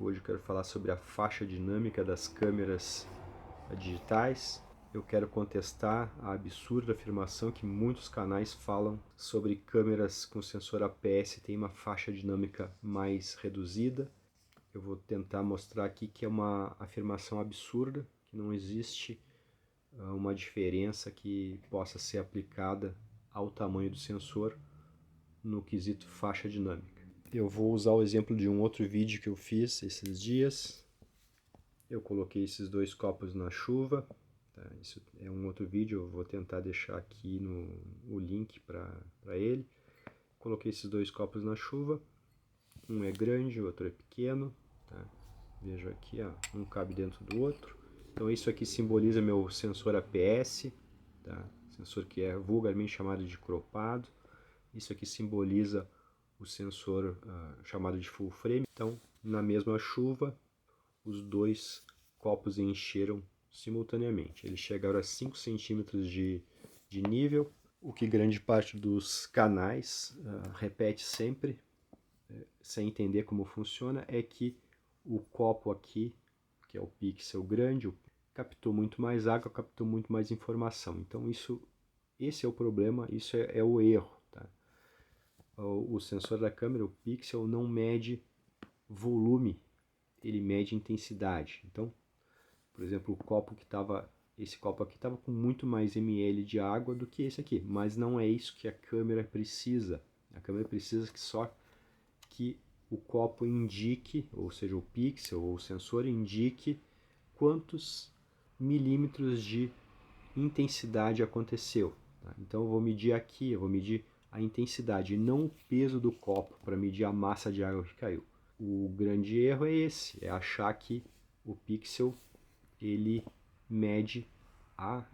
Técnico. Hoje eu quero falar sobre a faixa dinâmica das câmeras digitais. Eu quero contestar a absurda afirmação que muitos canais falam sobre câmeras com sensor APS tem uma faixa dinâmica mais reduzida. Eu vou tentar mostrar aqui que é uma afirmação absurda, que não existe uma diferença que possa ser aplicada ao tamanho do sensor no quesito faixa dinâmica. Eu vou usar o exemplo de um outro vídeo que eu fiz esses dias. Eu coloquei esses dois copos na chuva. Tá? Isso é um outro vídeo, eu vou tentar deixar aqui o link para ele. Coloquei esses dois copos na chuva. Um é grande, o outro é pequeno. Tá? Veja aqui, ó, um cabe dentro do outro. Então isso aqui simboliza meu sensor APS, tá? Sensor que é vulgarmente chamado de cropado. Isso aqui simboliza o sensor chamado de full frame. Então, na mesma chuva, os dois copos encheram simultaneamente. Eles chegaram a 5 centímetros de nível, o que grande parte dos canais repete sempre, sem entender como funciona, é que o copo aqui, que é o pixel grande, captou muito mais água, captou muito mais informação. Então esse é o problema, isso é o erro. Tá? O sensor da câmera, o pixel, não mede volume, ele mede intensidade. Então, por exemplo, esse copo aqui estava com muito mais ml de água do que esse aqui, mas não é isso que a câmera precisa. A câmera precisa que o copo indique, ou seja, o pixel ou o sensor indique quantos milímetros de intensidade aconteceu. Tá? Então eu vou medir aqui, eu vou medir a intensidade e não o peso do copo para medir a massa de água que caiu. O grande erro é esse, é achar que o pixel ele mede a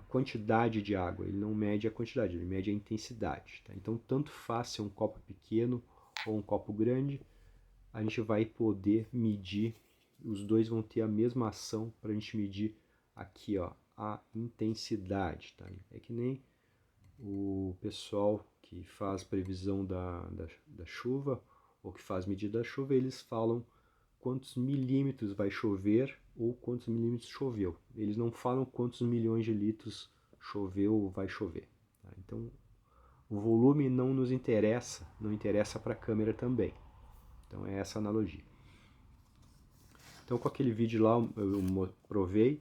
quantidade de água, ele não mede a quantidade, ele mede a intensidade. Tá? Então tanto faz se é um copo pequeno ou um copo grande, a gente vai poder medir, os dois vão ter a mesma ação para a gente medir aqui, ó, a intensidade. Tá? É que nem o pessoal que faz previsão da chuva ou que faz medida da chuva, eles falam quantos milímetros vai chover ou quantos milímetros choveu. Eles não falam quantos milhões de litros choveu ou vai chover. Tá? Então, o volume não nos interessa, não interessa para a câmera também. Então, é essa a analogia. Então, com aquele vídeo lá, eu provei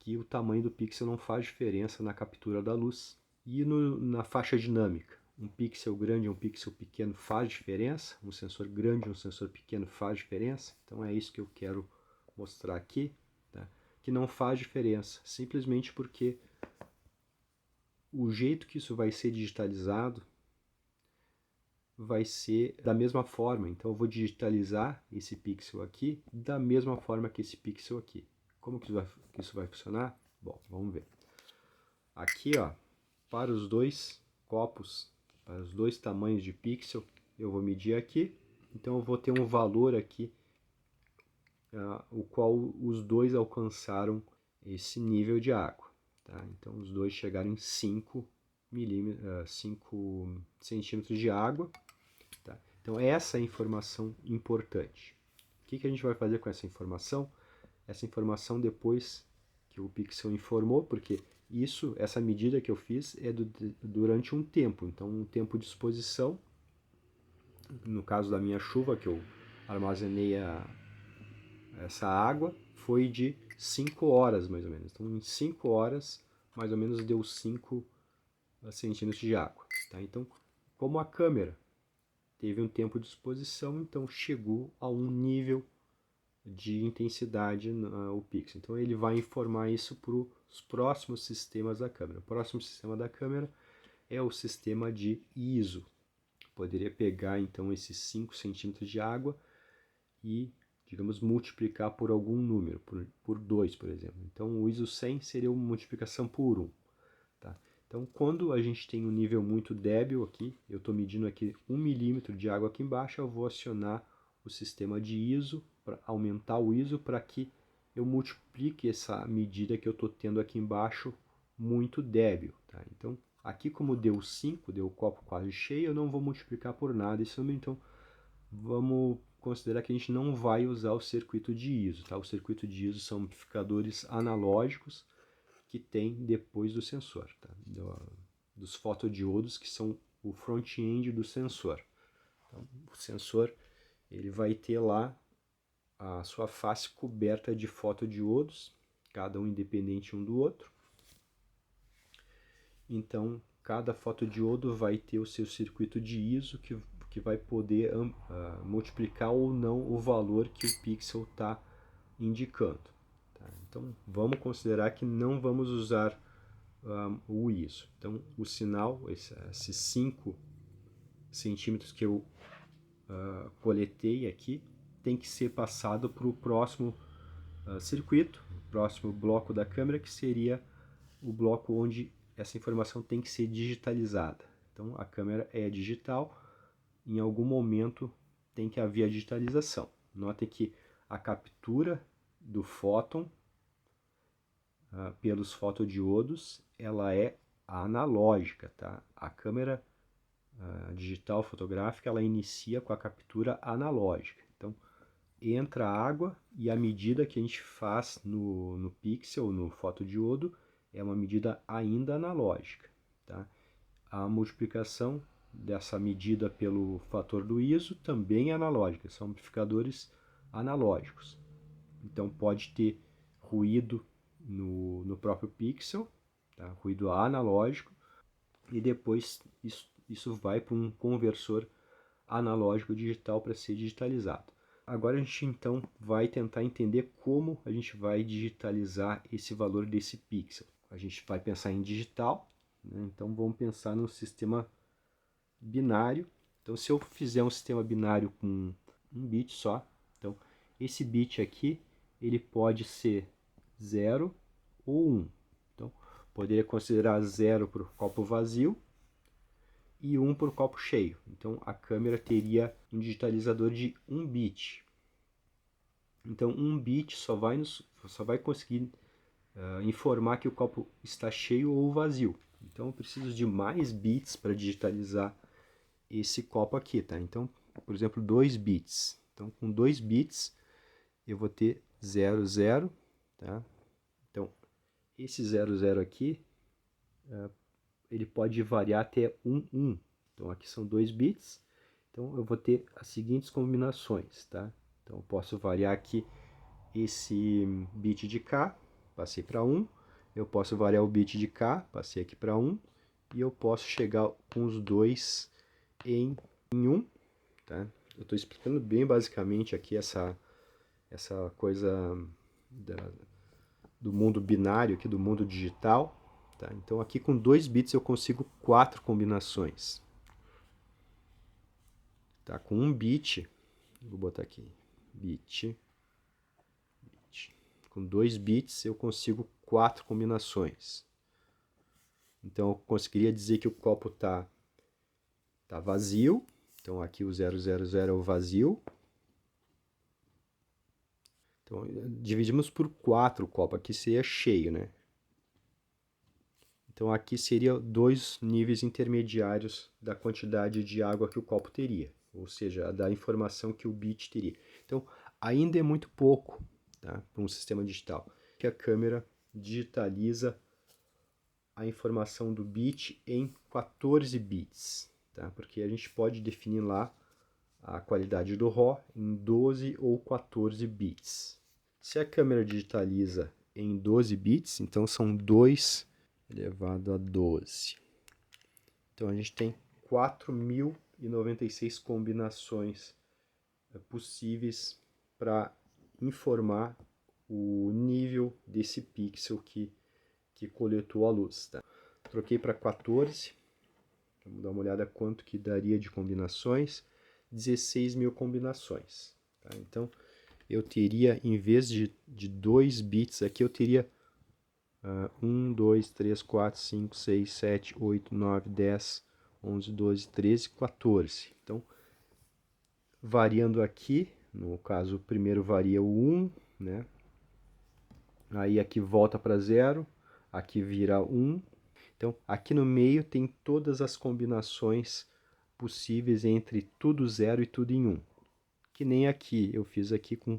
que o tamanho do pixel não faz diferença na captura da luz. E na faixa dinâmica, um pixel grande e um pixel pequeno faz diferença, um sensor grande e um sensor pequeno faz diferença. Então é isso que eu quero mostrar aqui, tá? Que não faz diferença, simplesmente porque o jeito que isso vai ser digitalizado vai ser da mesma forma. Então eu vou digitalizar esse pixel aqui da mesma forma que esse pixel aqui. Como que isso vai funcionar? Bom, vamos ver. Aqui, ó, para os dois copos, para os dois tamanhos de pixel, eu vou medir aqui. Então eu vou ter um valor aqui, o qual os dois alcançaram esse nível de água. Tá? Então os dois chegaram em 5 centímetros de água. Tá? Então essa é a informação importante. O que a gente vai fazer com essa informação? Essa informação depois que o pixel informou, porque essa medida que eu fiz é durante um tempo, então um tempo de exposição. No caso da minha chuva, que eu armazenei essa água, foi de 5 horas mais ou menos. Então em 5 horas, mais ou menos, deu 5 centímetros de água. Tá? Então, como a câmera teve um tempo de exposição, então chegou a um nível de intensidade o pixel. Então ele vai informar isso para os próximos sistemas da câmera. O próximo sistema da câmera é o sistema de ISO. Poderia pegar então esses 5 centímetros de água e, digamos, multiplicar por algum número, por 2, por exemplo. Então o ISO 100 seria uma multiplicação por 1. Tá? Então quando a gente tem um nível muito débil aqui, eu estou medindo aqui 1 milímetro de água aqui embaixo, eu vou acionar o sistema de ISO, para aumentar o ISO, para que eu multiplique essa medida que eu estou tendo aqui embaixo muito débil. Tá? Então, aqui como deu 5, deu o copo quase cheio, eu não vou multiplicar por nada esse número, então vamos considerar que a gente não vai usar o circuito de ISO, tá? O circuito de ISO são amplificadores analógicos que tem depois do sensor, tá? Dos fotodiodos, que são o front-end do sensor. Então, o sensor ele vai ter lá a sua face coberta de fotodiodos, cada um independente um do outro. Então, cada fotodiodo vai ter o seu circuito de ISO que vai poder multiplicar ou não o valor que o pixel está indicando. Tá? Então, vamos considerar que não vamos usar o ISO. Então, o sinal, esses 5 centímetros que eu coletei aqui, tem que ser passado para o próximo circuito, o próximo bloco da câmera, que seria o bloco onde essa informação tem que ser digitalizada. Então, a câmera é digital, em algum momento tem que haver a digitalização. Notem que a captura do fóton pelos fotodiodos, ela é analógica, tá? A câmera digital fotográfica, ela inicia com a captura analógica. Então, entra a água e a medida que a gente faz no pixel, no fotodiodo, é uma medida ainda analógica. Tá? A multiplicação dessa medida pelo fator do ISO também é analógica, são amplificadores analógicos. Então pode ter ruído no próprio pixel, tá? Ruído analógico, e depois isso vai para um conversor analógico digital para ser digitalizado. Agora a gente então vai tentar entender como a gente vai digitalizar esse valor desse pixel. A gente vai pensar em digital, né? Então vamos pensar num sistema binário. Então se eu fizer um sistema binário com um bit só, então esse bit aqui ele pode ser 0 ou 1. Então poderia considerar 0 para o copo vazio e 1 para o copo cheio. Então a câmera teria um digitalizador de 1 bit. Então 1 bit só vai conseguir informar que o copo está cheio ou vazio. Então eu preciso de mais bits para digitalizar esse copo aqui, tá? Então, por exemplo, 2 bits. Então com 2 bits eu vou ter 0, 0, tá? Então esse 0, 0 aqui ele pode variar até 1, 1. Então aqui são 2 bits. Então eu vou ter as seguintes combinações, tá? Então eu posso variar aqui esse bit de cá, passei para 1. Eu posso variar o bit de cá, passei aqui para 1. E eu posso chegar com os dois em 1. Tá? Eu estou explicando bem basicamente aqui essa coisa do mundo binário, aqui do mundo digital. Tá? Então aqui com 2 bits eu consigo 4 combinações. Tá? Com 1 bit, vou botar aqui, bit. Com 2 bits eu consigo 4 combinações. Então eu conseguiria dizer que o copo tá vazio. Então aqui o 000 é o vazio. Então dividimos por 4 o copo, aqui seria cheio, né? Então aqui seria 2 níveis intermediários da quantidade de água que o copo teria, ou seja, da informação que o bit teria. Então ainda é muito pouco, tá, para um sistema digital, que a câmera digitaliza a informação do bit em 14 bits, tá? Porque a gente pode definir lá a qualidade do RAW em 12 ou 14 bits. Se a câmera digitaliza em 12 bits, então são 2 elevado a 12. Então a gente tem 4.096 combinações possíveis para informar o nível desse pixel que coletou a luz. Tá? Troquei para 14, vamos dar uma olhada quanto que daria de combinações, 16.000 combinações. Tá? Então eu teria, em vez de 2 bits aqui, eu teria 1, 2, 3, 4, 5, 6, 7, 8, 9, 10, 11, 12, 13, 14. Então, variando aqui, no caso, o primeiro varia o 1, né? Aí aqui volta para 0, aqui vira 1. Então, aqui no meio tem todas as combinações possíveis entre tudo 0 e tudo em 1, que nem aqui, eu fiz aqui com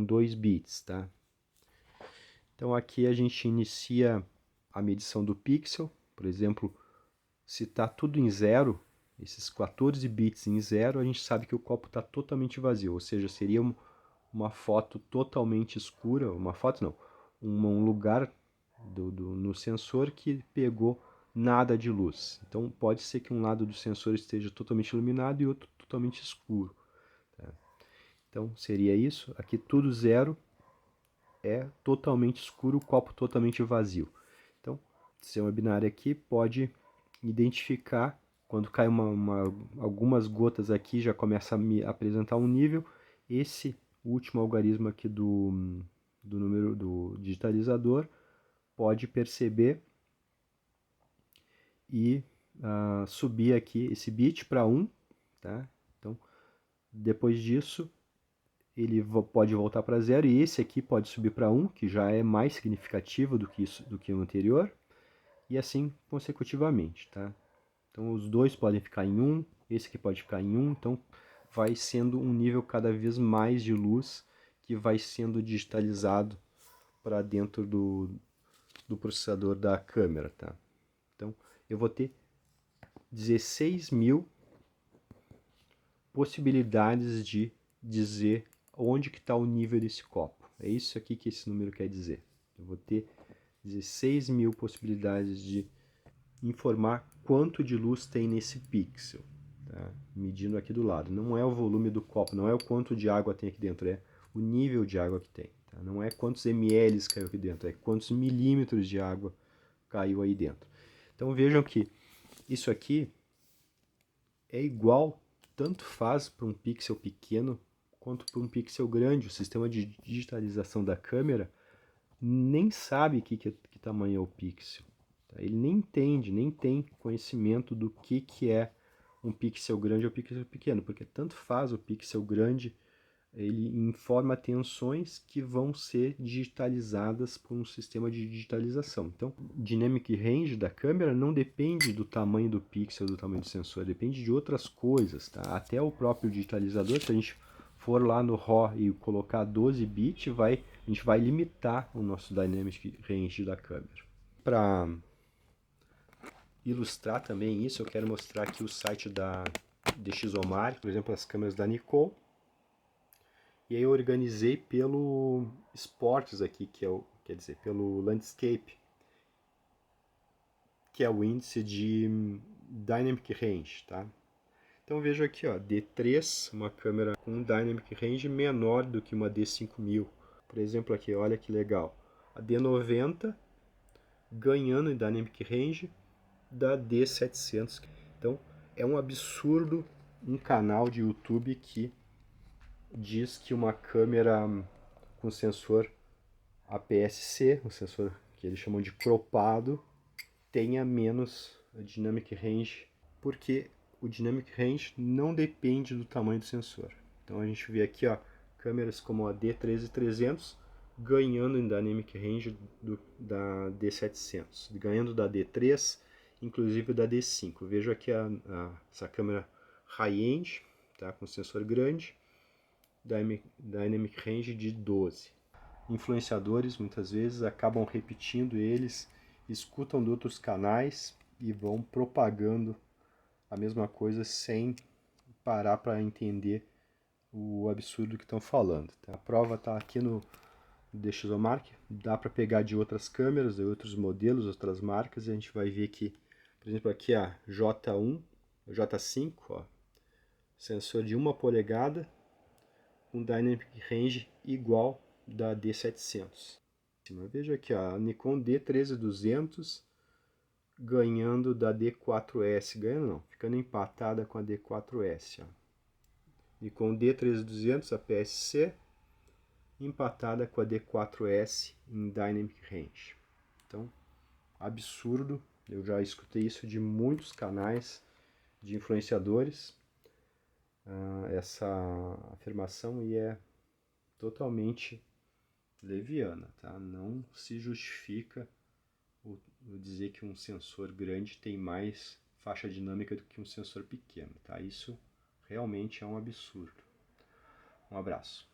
2 bits, tá? Então aqui a gente inicia a medição do pixel, por exemplo, se está tudo em zero, esses 14 bits em zero, a gente sabe que o copo está totalmente vazio, ou seja, seria uma foto totalmente escura, uma foto não, um lugar no sensor que pegou nada de luz. Então pode ser que um lado do sensor esteja totalmente iluminado e outro totalmente escuro. Tá? Então seria isso, aqui tudo zero é totalmente escuro, o copo totalmente vazio. Então, o sistema binário aqui pode identificar, quando cai algumas gotas aqui, já começa a me apresentar um nível. Esse último algarismo aqui do número do digitalizador pode perceber e subir aqui esse bit para 1, tá? Então, depois disso, ele pode voltar para 0 e esse aqui pode subir para 1, que já é mais significativo do que o anterior, e assim consecutivamente, tá? Então os dois podem ficar em 1, esse aqui pode ficar em 1, então vai sendo um nível cada vez mais de luz que vai sendo digitalizado para dentro do processador da câmera, tá? Então eu vou ter 16.000 possibilidades de dizer onde que está o nível desse copo. É isso aqui que esse número quer dizer. Eu vou ter 16.000 possibilidades de informar quanto de luz tem nesse pixel, tá? Medindo aqui do lado. Não é o volume do copo, não é o quanto de água tem aqui dentro, é o nível de água que tem. Tá? Não é quantos ml caiu aqui dentro, é quantos milímetros de água caiu aí dentro. Então vejam que isso aqui é igual, tanto faz para um pixel pequeno quanto para um pixel grande. O sistema de digitalização da câmera nem sabe que tamanho é o pixel. Tá? Ele nem entende, nem tem conhecimento do que é um pixel grande ou pixel pequeno, porque tanto faz o pixel grande, ele informa tensões que vão ser digitalizadas por um sistema de digitalização. Então, o dynamic range da câmera não depende do tamanho do pixel, do tamanho do sensor, depende de outras coisas, tá? Até o próprio digitalizador, se a gente for lá no RAW e colocar 12 bits, a gente vai limitar o nosso dynamic range da câmera. Para ilustrar também isso, eu quero mostrar aqui o site da DxOMark, por exemplo, as câmeras da Nikon. E aí eu organizei pelo Sports aqui, quer dizer, pelo Landscape, que é o índice de Dynamic Range, tá? Então vejo aqui, ó, D3, uma câmera com um Dynamic Range menor do que uma D5000. Por exemplo aqui, olha que legal. A D90 ganhando em Dynamic Range da D700. Então é um absurdo um canal de YouTube que diz que uma câmera com sensor APS-C, o sensor que eles chamam de cropado, tenha menos dynamic range, porque o dynamic range não depende do tamanho do sensor. Então a gente vê aqui, ó, câmeras como a D13300 ganhando em dynamic range da D700, ganhando da D3, inclusive da D5. Vejo aqui essa câmera high-end, tá, com sensor grande, dynamic range de 12. Influenciadores muitas vezes acabam repetindo eles, escutam de outros canais e vão propagando a mesma coisa sem parar para entender o absurdo que estão falando. A prova está aqui no DxOMark, dá para pegar de outras câmeras, de outros modelos, outras marcas, e a gente vai ver que, por exemplo, aqui a J1, J5, ó, sensor de 1 polegada, com Dynamic Range igual da D700. Veja aqui, ó, a Nikon D13200 ganhando da D4S, ganhando não, ficando empatada com a D4S. Ó. Nikon D13200 APS-C empatada com a D4S em Dynamic Range. Então, absurdo, eu já escutei isso de muitos canais de influenciadores, essa afirmação, e é totalmente leviana, tá? Não se justifica o dizer que um sensor grande tem mais faixa dinâmica do que um sensor pequeno, tá? Isso realmente é um absurdo. Um abraço.